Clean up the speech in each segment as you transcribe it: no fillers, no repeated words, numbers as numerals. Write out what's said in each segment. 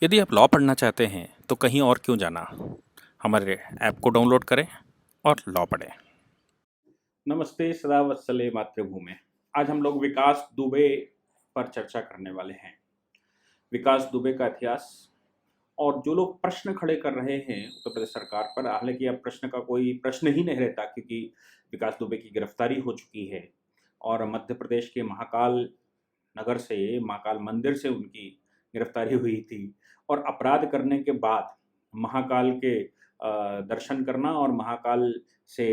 यदि आप लॉ पढ़ना चाहते हैं तो कहीं और क्यों जाना। हमारे ऐप को डाउनलोड करें और लॉ पढ़ें। नमस्ते, सदा वत्सले मातृभूमि। आज हम लोग विकास दुबे पर चर्चा करने वाले हैं। विकास दुबे का इतिहास और जो लोग प्रश्न खड़े कर रहे हैं उत्तर प्रदेश सरकार पर, हालांकि अब प्रश्न का कोई प्रश्न ही नहीं रहता क्योंकि विकास दुबे की गिरफ्तारी हो चुकी है और मध्य प्रदेश के महाकाल नगर से, महाकाल मंदिर से उनकी गिरफ्तारी हुई थी और अपराध करने के बाद महाकाल के दर्शन करना और महाकाल से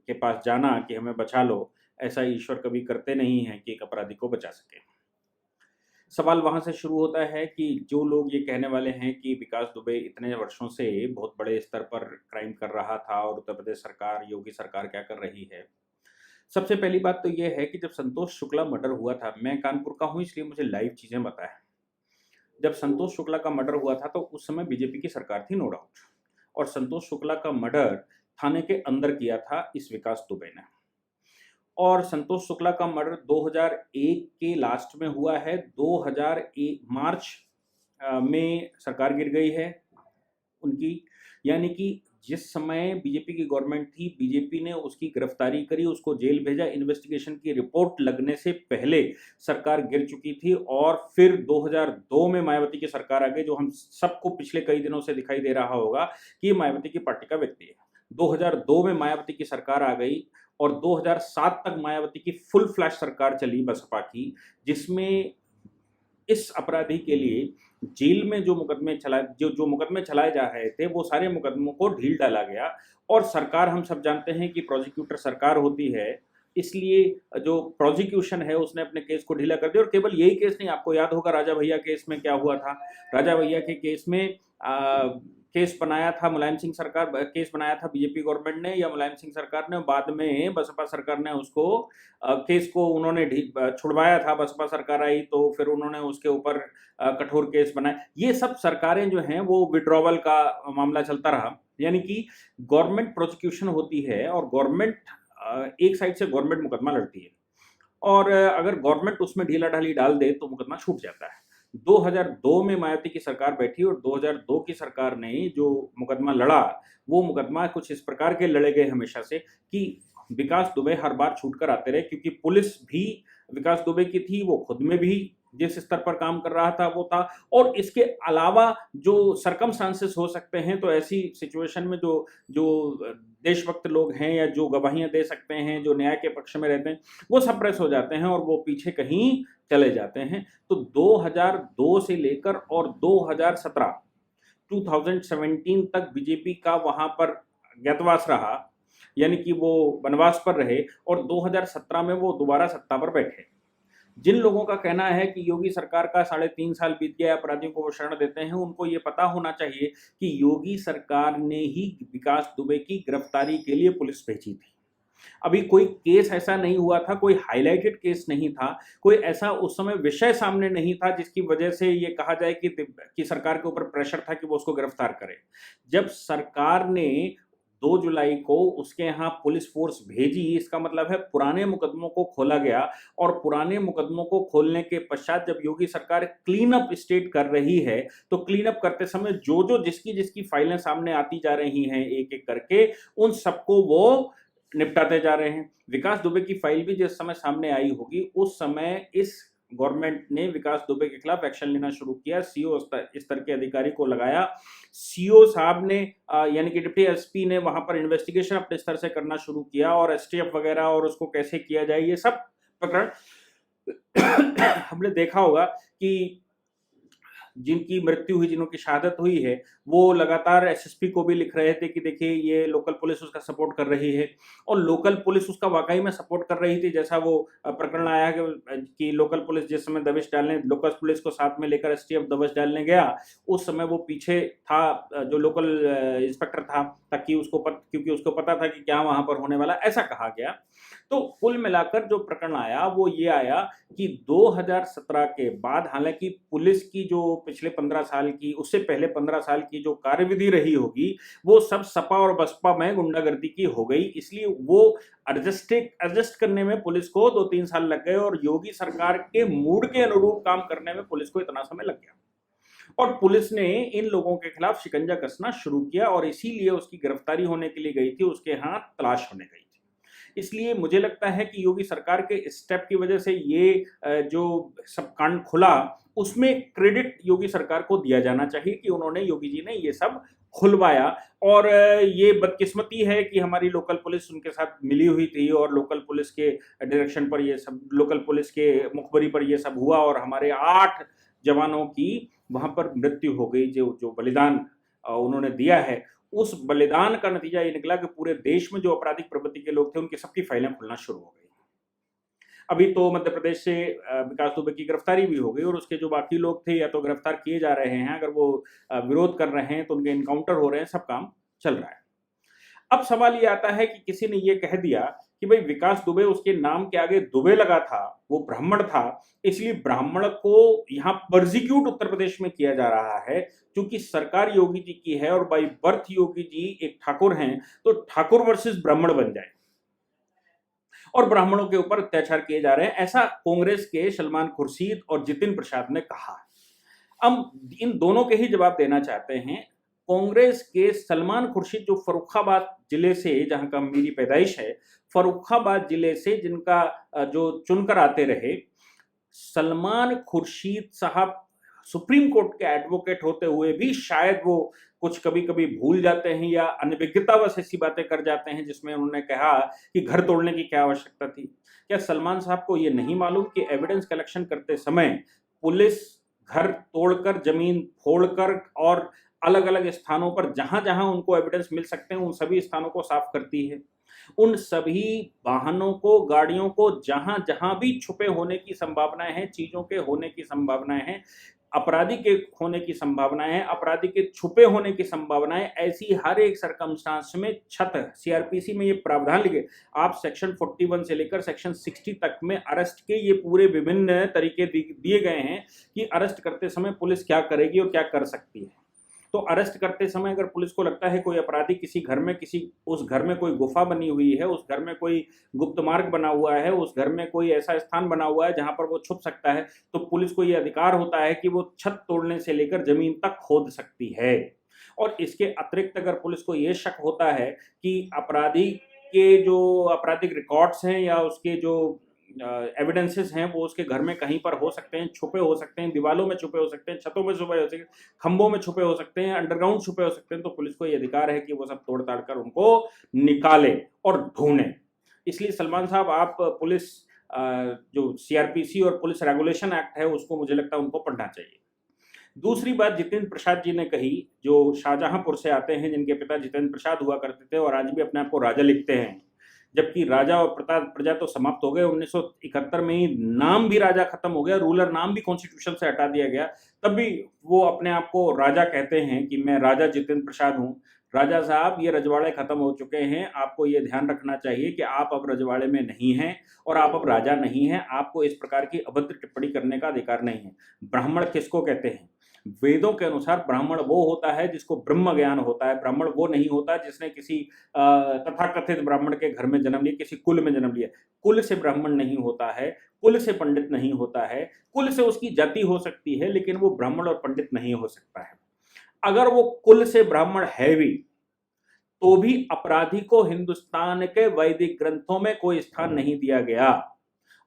के पास जाना कि हमें बचा लो, ऐसा ईश्वर कभी करते नहीं हैं कि एक अपराधी को बचा सके। सवाल वहाँ से शुरू होता है कि जो लोग ये कहने वाले हैं कि विकास दुबे इतने वर्षों से बहुत बड़े स्तर पर क्राइम कर रहा था और उत्तर प्रदेश सरकार, योगी सरकार क्या कर रही है। सबसे पहली बात तो ये है कि जब संतोष शुक्ला मर्डर हुआ था, मैं कानपुर का हूँ इसलिए मुझे लाइव चीज़ें पता है। जब संतोष शुक्ला का मर्डर हुआ था तो उस समय बीजेपी की सरकार थी, नो डाउट, और संतोष शुक्ला का मर्डर थाने के अंदर किया था इस विकास दुबे ने। और संतोष शुक्ला का मर्डर 2001 के लास्ट में हुआ है। 2001 मार्च में सरकार गिर गई है उनकी, यानी कि जिस समय बीजेपी की गवर्नमेंट थी, बीजेपी ने उसकी गिरफ्तारी करी, उसको जेल भेजा, इन्वेस्टिगेशन की रिपोर्ट लगने से पहले सरकार गिर चुकी थी। और फिर 2002 में मायावती की सरकार आ गई, जो हम सबको पिछले कई दिनों से दिखाई दे रहा होगा कि ये मायावती की पार्टी का व्यक्ति है। 2002 में मायावती की सरकार आ गई और 2007 तक मायावती की फुल फ्लैश सरकार चली बसपा की, जिसमें इस अपराधी के लिए जेल में जो मुकदमे चलाए जा रहे थे, वो सारे मुकदमों को ढील डाला गया। और सरकार, हम सब जानते हैं कि प्रोसिक्यूटर सरकार होती है, इसलिए जो प्रोसिक्यूशन है उसने अपने केस को ढीला कर दिया। और केवल यही केस नहीं, आपको याद होगा राजा भैया केस में क्या हुआ था। राजा भैया के केस में केस बनाया था मुलायम सिंह सरकार, केस बनाया था बीजेपी गवर्नमेंट ने या मुलायम सिंह सरकार ने, बाद में बसपा सरकार ने उसको केस को उन्होंने छुड़वाया था। बसपा सरकार आई तो फिर उन्होंने उसके ऊपर कठोर केस बनाए। ये सब सरकारें जो हैं वो विड्रॉवल का मामला चलता रहा, यानी कि गवर्नमेंट प्रोसिक्यूशन होती है और गवर्नमेंट एक साइड से गवर्नमेंट मुकदमा लड़ती है और अगर गवर्नमेंट उसमें ढीला ढाली डाल दे तो मुकदमा छूट जाता है। 2002 में मायावती की सरकार बैठी और 2002 की सरकार ने जो मुकदमा लड़ा, वो मुकदमा कुछ इस प्रकार के लड़े गए हमेशा से कि विकास दुबे हर बार छूट कर आते रहे, क्योंकि पुलिस भी विकास दुबे की थी, वो खुद में भी जिस स्तर पर काम कर रहा था वो था। और इसके अलावा जो सरकमस्टांसेस हो सकते हैं, तो ऐसी सिचुएशन में जो जो देशभक्त लोग हैं या जो गवाहियां दे सकते हैं, जो न्याय के पक्ष में रहते हैं, वो सप्रेस हो जाते हैं और वो पीछे कहीं चले जाते हैं। तो 2002 से लेकर और 2017 तक बीजेपी का वहां पर ज्ञातवास रहा, यानी कि वो वनवास पर रहे और 2017 में वो दोबारा सत्ता पर बैठे। जिन लोगों का कहना है कि योगी सरकार का 3.5 साल बीत गया, अपराधियों को वो शरण देते हैं, उनको ये पता होना चाहिए कि योगी सरकार ने ही विकास दुबे की गिरफ्तारी के लिए पुलिस भेजी थी। अभी कोई केस ऐसा नहीं हुआ था, कोई हाइलाइटेड केस नहीं था, कोई ऐसा उस समय विषय सामने नहीं था जिसकी वजह से ये कहा जाए कि सरकार के ऊपर प्रेशर था कि वो उसको गिरफ्तार करे। जब सरकार ने 2 जुलाई को उसके यहाँ पुलिस फोर्स भेजी, इसका मतलब है पुराने मुकदमों को खोला गया। और पुराने मुकदमों को खोलने के पश्चात जब योगी सरकार क्लीन अप स्टेट कर रही है, तो क्लीन अप करते समय जो जिसकी जिसकी फाइलें सामने आती जा रही हैं एक एक करके, उन सबको वो निपटाते जा रहे हैं। विकास दुबे की फाइल भी जिस समय सामने आई होगी, उस समय इस गवर्नमेंट ने विकास दुबे के खिलाफ एक्शन लेना शुरू किया, सीओ स्तर के अधिकारी को लगाया। सीओ साहब ने यानी कि डिप्टी एसपी ने वहां पर इन्वेस्टिगेशन अपने स्तर से करना शुरू किया और एसटीएफ वगैरह और उसको कैसे किया जाए, ये सब प्रकरण हमने देखा होगा कि जिनकी मृत्यु हुई, जिनकी शहादत हुई है, वो लगातार एसएसपी को भी लिख रहे थे कि देखिए ये लोकल पुलिस उसका सपोर्ट कर रही है। और लोकल पुलिस उसका वाकई में सपोर्ट कर रही थी, जैसा वो प्रकरण आया है कि लोकल पुलिस जिस समय दबिश डालने, लोकल पुलिस को साथ में लेकर एसटीएफ दबिश डालने गया, उस समय वो पीछे था, जो लोकल इंस्पेक्टर था, ताकि क्योंकि उसको पता था कि क्या वहां पर होने वाला, ऐसा कहा गया। तो कुल मिलाकर जो प्रकरण आया वो ये आया कि 2017 के बाद, हालांकि पुलिस की जो पिछले 15 साल की, उससे पहले 15 साल की जो कार्यविधि रही होगी, वो सब सपा और बसपा में गुंडागर्दी की हो गई, इसलिए वो एडजस्ट करने में पुलिस को 2-3 साल लग गए और योगी सरकार के मूड के अनुरूप काम करने में पुलिस को इतना समय लग गया। और पुलिस ने इन लोगों के खिलाफ शिकंजा कसना शुरू किया और इसीलिए उसकी गिरफ्तारी होने के लिए गई थी, उसके यहाँ तलाश होने गई थी। इसलिए मुझे लगता है कि योगी सरकार के स्टेप की वजह से ये जो सब कांड खुला, उसमें क्रेडिट योगी सरकार को दिया जाना चाहिए कि उन्होंने, योगी जी ने ये सब खुलवाया। और ये बदकिस्मती है कि हमारी लोकल पुलिस उनके साथ मिली हुई थी और लोकल पुलिस के डायरेक्शन पर ये सब, लोकल पुलिस के मुखबरी पर ये सब हुआ और हमारे 8 जवानों की वहां पर मृत्यु हो गई। जो जो बलिदान उन्होंने दिया है, उस बलिदान का नतीजा ये निकला कि पूरे देश में जो आपराधिक प्रवृत्ति के लोग थे उनकी सबकी फाइलें खुलना शुरू हो गई। अभी तो मध्य प्रदेश से विकास दुबे की गिरफ्तारी भी हो गई और उसके जो बाकी लोग थे या तो गिरफ्तार किए जा रहे हैं, अगर वो विरोध कर रहे हैं तो उनके इनकाउंटर हो रहे हैं, सब काम चल रहा है। अब सवाल ये आता है कि किसी ने ये कह दिया कि भाई विकास दुबे, उसके नाम के आगे दुबे लगा था, वो ब्राह्मण था, इसलिए ब्राह्मण को यहाँ परसिक्यूट उत्तर प्रदेश में किया जा रहा है। क्योंकि सरकार योगी जी की है और बाई बर्थ योगी जी एक ठाकुर हैं, तो ठाकुर वर्सेस ब्राह्मण बन जाए और ब्राह्मणों के ऊपर अत्याचार किए जा रहे हैं, ऐसा कांग्रेस के सलमान खुर्शीद और जितिन प्रसाद ने कहा। अब इन दोनों के ही जवाब देना चाहते हैं। कांग्रेस के सलमान खुर्शीद जो फर्रुखाबाद जिले से, जहां का मेरी पैदाइश है, फर्रुखाबाद जिले से जिनका जो चुनकर आते रहे, सलमान खुर्शीद साहब सुप्रीम कोर्ट के एडवोकेट होते हुए भी शायद वो कुछ कभी कभी भूल जाते हैं या अनभिज्ञतावश ऐसी बातें कर जाते हैं जिसमें उन्होंने कहा कि घर तोड़ने की क्या आवश्यकता थी। क्या सलमान साहब को ये नहीं मालूम कि एविडेंस कलेक्शन करते समय पुलिस घर तोड़कर, जमीन फोड़कर और अलग अलग स्थानों पर जहां जहां उनको एविडेंस मिल सकते हैं उन सभी स्थानों को साफ करती है। उन सभी वाहनों को, गाड़ियों को, जहां जहां भी छुपे होने की संभावनाएं हैं, चीजों के होने की संभावनाएं हैं, अपराधी के होने की संभावनाएं हैं, अपराधी के छुपे होने की संभावनाएं, ऐसी हर एक सर्कमस्टांस में छत, सीआरपीसी में ये प्रावधान लिखे, आप सेक्शन 41 से लेकर सेक्शन 60 तक में अरेस्ट के ये पूरे विभिन्न तरीके दिए गए हैं कि अरेस्ट करते समय पुलिस क्या करेगी और क्या कर सकती है। तो अरेस्ट करते समय अगर पुलिस को लगता है कोई अपराधी किसी घर में, उस घर में कोई गुफा बनी हुई है, उस घर में कोई गुप्त मार्ग बना हुआ है, उस घर में कोई ऐसा स्थान बना हुआ है जहां पर वो छुप सकता है, तो पुलिस को ये अधिकार होता है कि वो छत तोड़ने से लेकर जमीन तक खोद सकती है। और इसके अतिरिक्त अगर पुलिस को ये शक होता है कि अपराधी के जो आपराधिक रिकॉर्ड्स हैं या उसके जो एविडेंसेस हैं वो उसके घर में कहीं पर हो सकते हैं, छुपे हो सकते हैं, दीवालों में छुपे हो सकते हैं, छतों में छुपे हो सकते हैं, खंभों में छुपे हो सकते हैं, अंडरग्राउंड छुपे हो सकते हैं, तो पुलिस को ये अधिकार है कि वो सब तोड़ ताड़ कर उनको निकाले और ढूंढे। इसलिए सलमान साहब, आप पुलिस जो सीआरपीसी और पुलिस रेगुलेशन एक्ट है उसको मुझे लगता है उनको पढ़ना चाहिए। दूसरी बात जितेंद्र प्रसाद जी ने कही, जो शाहजहांपुर से आते हैं, जिनके पिता जितेंद्र प्रसाद हुआ करते थे और आज भी अपने आप को राजा लिखते हैं, जबकि राजा और प्रजा तो समाप्त हो गए। 1971 में ही नाम भी राजा खत्म हो गया, रूलर नाम भी कॉन्स्टिट्यूशन से हटा दिया गया, तब भी वो अपने आप को राजा कहते हैं कि मैं राजा जितेंद्र प्रसाद हूँ। राजा साहब, ये रजवाड़े खत्म हो चुके हैं, आपको ये ध्यान रखना चाहिए कि आप अब रजवाड़े में नहीं हैं और आप अब राजा नहीं हैं, आपको इस प्रकार की अभद्र टिप्पणी करने का अधिकार नहीं है। ब्राह्मण किसको कहते हैं? वेदों के अनुसार ब्राह्मण वो होता है जिसको ब्रह्म ज्ञान होता है। ब्राह्मण वो नहीं होता जिसने किसी तथाकथित ब्राह्मण के घर में जन्म लिया, किसी कुल में जन्म लिया। कुल से ब्राह्मण नहीं होता है, कुल से पंडित नहीं होता है, कुल से उसकी जाति हो सकती है लेकिन वो ब्राह्मण और पंडित नहीं हो सकता है। अगर वो कुल से ब्राह्मण है भी तो भी अपराधी को हिंदुस्तान के वैदिक ग्रंथों में कोई स्थान नहीं दिया गया।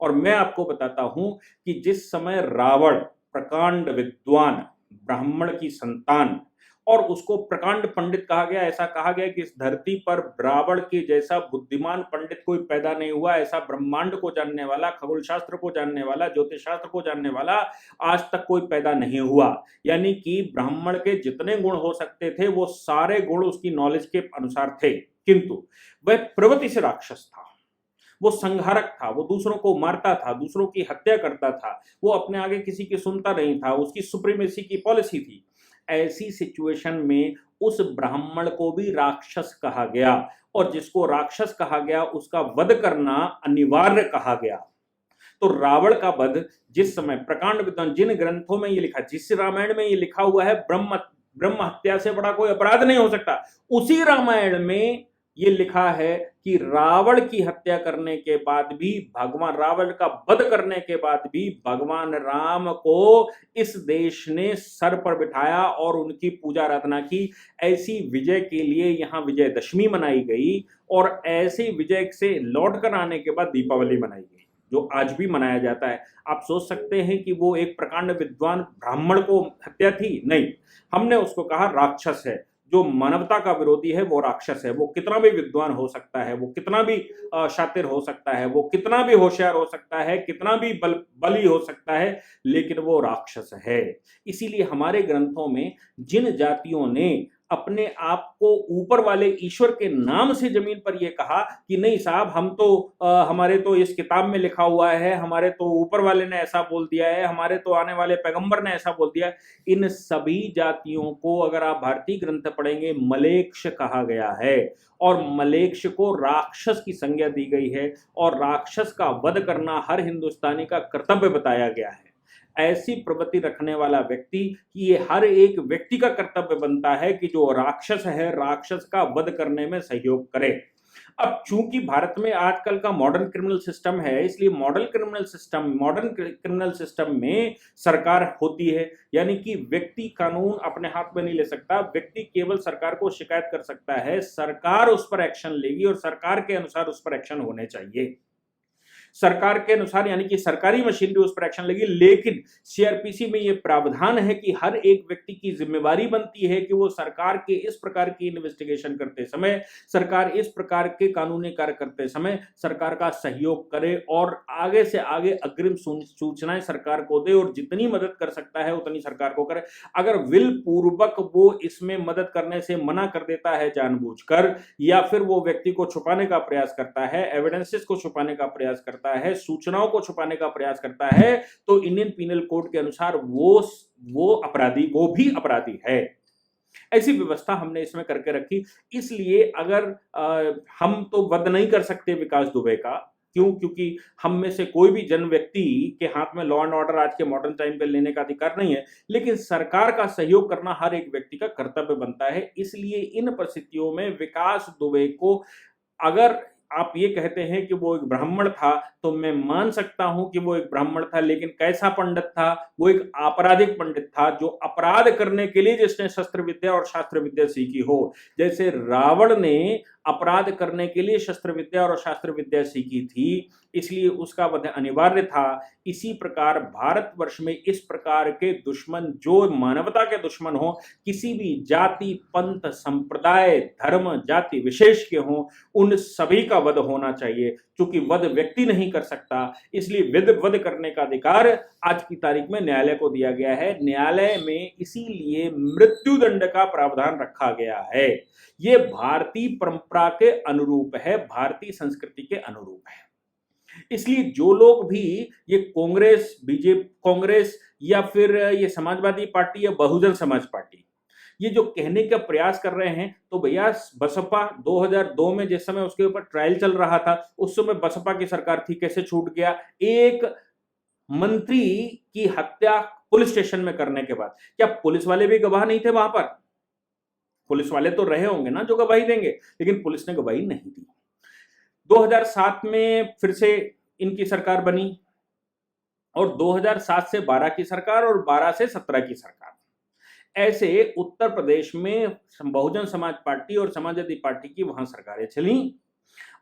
और मैं आपको बताता हूं कि जिस समय रावण प्रकांड विद्वान, ब्राह्मण की संतान, और उसको प्रकांड पंडित कहा गया, ऐसा कहा गया कि इस धरती पर रावण के जैसा बुद्धिमान पंडित कोई पैदा नहीं हुआ, ऐसा ब्रह्मांड को जानने वाला, खगोल शास्त्र को जानने वाला, ज्योतिष शास्त्र को जानने वाला आज तक कोई पैदा नहीं हुआ। यानी कि ब्राह्मण के जितने गुण हो सकते थे वो सारे गुण उसकी नॉलेज के अनुसार थे, किंतु वह प्रवृत्ति से राक्षस था, वो संहारक था, वो दूसरों को मारता था, दूसरों की हत्या करता था, वो अपने आगे किसी की सुनता नहीं था, उसकी सुप्रीमेसी की पॉलिसी थी। ऐसी सिचुएशन में उस ब्राह्मण को भी राक्षस कहा गया और जिसको राक्षस कहा गया उसका वध करना अनिवार्य कहा गया। तो रावण का वध जिस समय प्रकांड विद्वान, जिन ग्रंथों में ये लिखा, जिस रामायण में ये लिखा हुआ है ब्रह्म हत्या से बड़ा कोई अपराध नहीं हो सकता, उसी रामायण में ये लिखा है कि रावण की हत्या करने के बाद भी, भगवान रावण का वध करने के बाद भी भगवान राम को इस देश ने सर पर बिठाया और उनकी पूजा आराधना की। ऐसी विजय के लिए यहाँ विजयदशमी मनाई गई और ऐसी विजय से लौट कर आने के बाद दीपावली मनाई गई, जो आज भी मनाया जाता है। आप सोच सकते हैं कि वो एक प्रकांड विद्वान ब्राह्मण को हत्या थी? नहीं, हमने उसको कहा राक्षस है। जो मानवता का विरोधी है वो राक्षस है। वो कितना भी विद्वान हो सकता है, वो कितना भी शातिर हो सकता है, वो कितना भी होशियार हो सकता है, कितना भी बली हो सकता है, लेकिन वो राक्षस है। इसीलिए हमारे ग्रंथों में जिन जातियों ने अपने आप को ऊपर वाले ईश्वर के नाम से जमीन पर यह कहा कि नहीं साहब, हम तो हमारे तो इस किताब में लिखा हुआ है, हमारे तो ऊपर वाले ने ऐसा बोल दिया है, हमारे तो आने वाले पैगंबर ने ऐसा बोल दिया है, इन सभी जातियों को अगर आप भारतीय ग्रंथ पढ़ेंगे मलेक्ष कहा गया है और मलेक्ष को राक्षस की संज्ञा दी गई है और राक्षस का वध करना हर हिंदुस्तानी का कर्तव्य बताया गया है। ऐसी प्रवृत्ति रखने वाला व्यक्ति, ये हर एक व्यक्ति का कर्तव्य बनता है कि जो राक्षस है, राक्षस का वध करने में सहयोग करे। अब चूंकि भारत में आजकल का मॉडर्न क्रिमिनल सिस्टम है, इसलिए मॉडर्न क्रिमिनल सिस्टम में सरकार होती है, यानी कि व्यक्ति कानून अपने हाथ में नहीं ले सकता, व्यक्ति केवल सरकार को शिकायत कर सकता है, सरकार उस पर एक्शन लेगी और सरकार के अनुसार उस पर एक्शन होने चाहिए। सरकार के अनुसार यानी कि सरकारी मशीनरी उस पर एक्शन लेगी, लेकिन सीआरपीसी में यह प्रावधान है कि हर एक व्यक्ति की जिम्मेवारी बनती है कि वो सरकार के इस प्रकार की इन्वेस्टिगेशन करते समय, सरकार इस प्रकार के कानूनी कार्य करते समय सरकार का सहयोग करे और आगे से आगे अग्रिम सूचनाएं सरकार को दे और जितनी मदद कर सकता है उतनी सरकार को करे। अगर विल पूर्वक वो इसमें मदद करने से मना कर देता है जानबूझकर, या फिर वो व्यक्ति को छुपाने का प्रयास करता है, एविडेंसेस को छुपाने का प्रयास करता है, सूचनाओं को छुपाने का प्रयास करता है, तो इंडियन पीनल कोड के अनुसार वो भी अपराधी है। ऐसी व्यवस्था हमने इसमें करके रखी। इसलिए अगर हम तो वध नहीं कर सकते विकास दुबे का, क्यों? क्योंकि हम में से कोई भी जन व्यक्ति के हाथ में लॉ एंड ऑर्डर आज के मॉडर्न टाइम पे लेने का अधिकार नहीं है, लेकिन सरकार का सहयोग करना हर एक व्यक्ति का कर्तव्य बनता है। इसलिए इन परिस्थितियों में विकास दुबे को, अगर आप ये कहते हैं कि वो एक ब्राह्मण था, तो मैं मान सकता हूं कि वो एक ब्राह्मण था, लेकिन कैसा पंडित था? वो एक आपराधिक पंडित था, जो अपराध करने के लिए जिसने शस्त्र विद्या और शास्त्र विद्या सीखी हो। जैसे रावण ने अपराध करने के लिए शस्त्र विद्या और शास्त्र विद्या सीखी थी, इसलिए उसका वध अनिवार्य था। इसी प्रकार भारतवर्ष में इस प्रकार के दुश्मन, जो मानवता के दुश्मन हो, किसी भी जाति, पंथ, संप्रदाय, धर्म, जाति विशेष के हों, उन सभी का वध होना चाहिए। क्योंकि वध व्यक्ति नहीं कर सकता, इसलिए वध करने का अधिकार आज की तारीख में न्यायालय को दिया गया है। न्यायालय में इसीलिए मृत्युदंड का प्रावधान रखा गया है। ये भारतीय परंपरा के अनुरूप है, भारतीय संस्कृति के अनुरूप है। इसलिए जो लोग भी ये कांग्रेस, बीजेपी, कांग्रेस या फिर ये समाजवादी पार्टी या बहुजन समाज पार्टी ये जो कहने का प्रयास कर रहे हैं, तो भैया बसपा 2002 में जिस समय उसके ऊपर ट्रायल चल रहा था, उस समय बसपा की सरकार थी, कैसे छूट गया? एक मंत्री की हत्या पुलिस स्टेशन में करने के बाद, क्या पुलिस वाले भी गवाह नहीं थे वहां पर? पुलिस वाले तो रहे होंगे ना जो गवाही देंगे, लेकिन पुलिस ने गवाही नहीं दी। 2007 में फिर से इनकी सरकार बनी और 2007 से 12 की सरकार और 12 से 17 की सरकार। ऐसे उत्तर प्रदेश में बहुजन समाज पार्टी और समाजवादी पार्टी की वहां सरकारें चली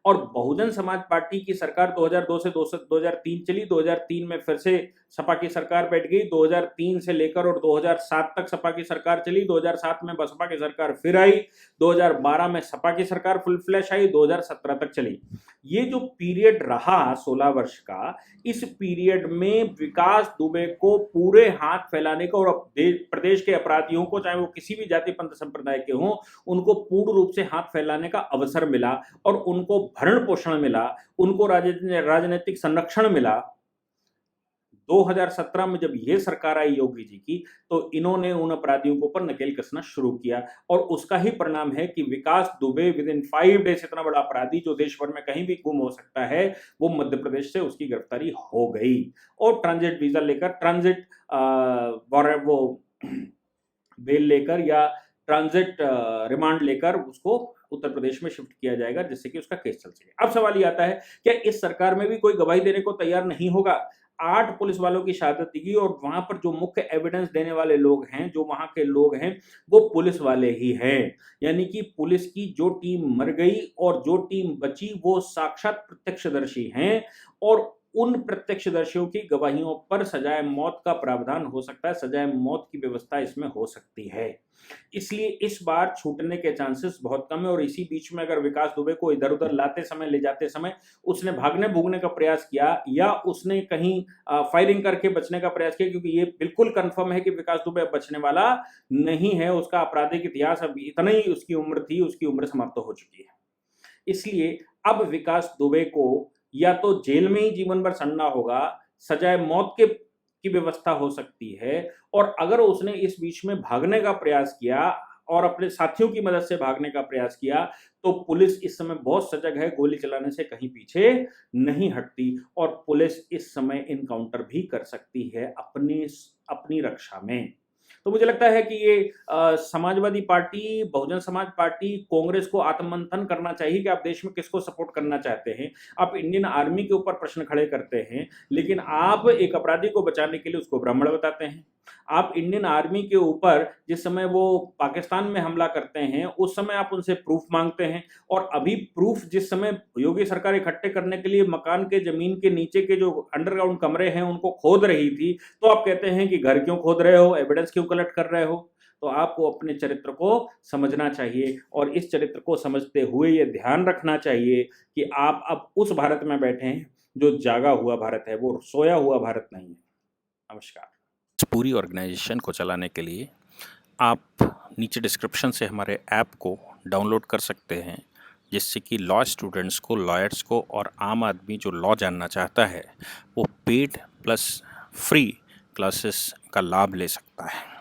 और बहुजन समाज पार्टी की सरकार 2002 से 2003 चली। 2003 में फिर से सपा की सरकार बैठ गई। 2003 से लेकर और 2007 तक सपा की सरकार चली। 2007 में बसपा की सरकार फिर आई। 2012 में सपा की सरकार फुल फ्लैश आई। 2017 तक चली। ये जो पीरियड रहा 16 वर्ष का, इस पीरियड में विकास दुबे को पूरे हाथ फैलाने का और प्रदेश के अपराधियों को, चाहे वो किसी भी जाति पंथ संप्रदाय के हों, उनको पूर्ण रूप से हाथ फैलाने का अवसर मिला और उनको भरण पोषण मिला, उनको राजनीतिक संरक्षण मिला। 2017 में जब ये सरकार आई योगी जी की, तो इन्होंने उन अपराधियों के ऊपर नकेल कसना शुरू किया और उसका ही परिणाम है कि विकास दुबे विदिन 5 डेज इतना बड़ा अपराधी जो देश भर में कहीं भी गुम हो सकता है, वो मध्य प्रदेश से उसकी गिरफ्तारी हो गई और ट्रांजिट वीजा लेकर, ट्रांजिट वो बेल लेकर या ट्रांजिट रिमांड लेकर उसको उत्तर प्रदेश में शिफ्ट किया जाएगा जिससे कि उसका केस चल सके। अब सवाल ये आता है, क्या इस सरकार में भी कोई गवाही देने को तैयार नहीं होगा? 8 पुलिस वालों की शहादत दी गई और वहां पर जो मुख्य एविडेंस देने वाले लोग हैं, जो वहां के लोग हैं, वो पुलिस वाले ही हैं। यानी कि पुलिस की जो टीम मर गई और जो टीम बची वो साक्षात प्रत्यक्षदर्शी हैं और उन प्रत्यक्षदर्शियों की गवाहियों पर सजाए मौत का प्रावधान हो सकता है, सजाए मौत की व्यवस्था इसमें हो सकती है। इसलिए इस बार छूटने के चांसेस बहुत कम है और इसी बीच में अगर विकास दुबे को इधर-उधर लाते समय, ले जाते समय उसने भागने-भूगने का प्रयास किया या उसने कहीं फायरिंग करके बचने का प्रयास किया, क्योंकि ये बिल्कुल कन्फर्म है कि विकास दुबे अब बचने वाला नहीं है। उसका आपराधिक इतिहास अब इतना ही उसकी उम्र थी, उसकी उम्र समाप्त हो चुकी है। इसलिए अब विकास दुबे को या तो जेल में ही जीवन भर सड़ना होगा, सजाए मौत की व्यवस्था हो सकती है और अगर उसने इस बीच में भागने का प्रयास किया और अपने साथियों की मदद से भागने का प्रयास किया, तो पुलिस इस समय बहुत सजग है, गोली चलाने से कहीं पीछे नहीं हटती और पुलिस इस समय एनकाउंटर भी कर सकती है अपनी रक्षा में। तो मुझे लगता है कि ये समाजवादी पार्टी, बहुजन समाज पार्टी, कांग्रेस को आत्ममंथन करना चाहिए कि आप देश में किसको सपोर्ट करना चाहते हैं। आप इंडियन आर्मी के ऊपर प्रश्न खड़े करते हैं, लेकिन आप एक अपराधी को बचाने के लिए उसको ब्राह्मण बताते हैं। आप इंडियन आर्मी के ऊपर जिस समय वो पाकिस्तान में हमला करते हैं, उस समय आप उनसे प्रूफ मांगते हैं और अभी प्रूफ जिस समय योगी सरकार इकट्ठे करने के लिए मकान के जमीन के नीचे के जो अंडरग्राउंड कमरे हैं उनको खोद रही थी, तो आप कहते हैं कि घर क्यों खोद रहे हो, एविडेंस क्यों कलेक्ट कर रहे हो? तो आपको अपने चरित्र को समझना चाहिए और इस चरित्र को समझते हुए ये ध्यान रखना चाहिए कि आप अब उस भारत में बैठे हैं जो जागा हुआ भारत है, वो सोया हुआ भारत नहीं है। नमस्कार। इस पूरी ऑर्गेनाइजेशन को चलाने के लिए आप नीचे डिस्क्रिप्शन से हमारे ऐप को डाउनलोड कर सकते हैं, जिससे कि लॉ स्टूडेंट्स को, लॉयर्स को और आम आदमी जो लॉ जानना चाहता है वो पेड प्लस फ्री क्लासेस का लाभ ले सकता है।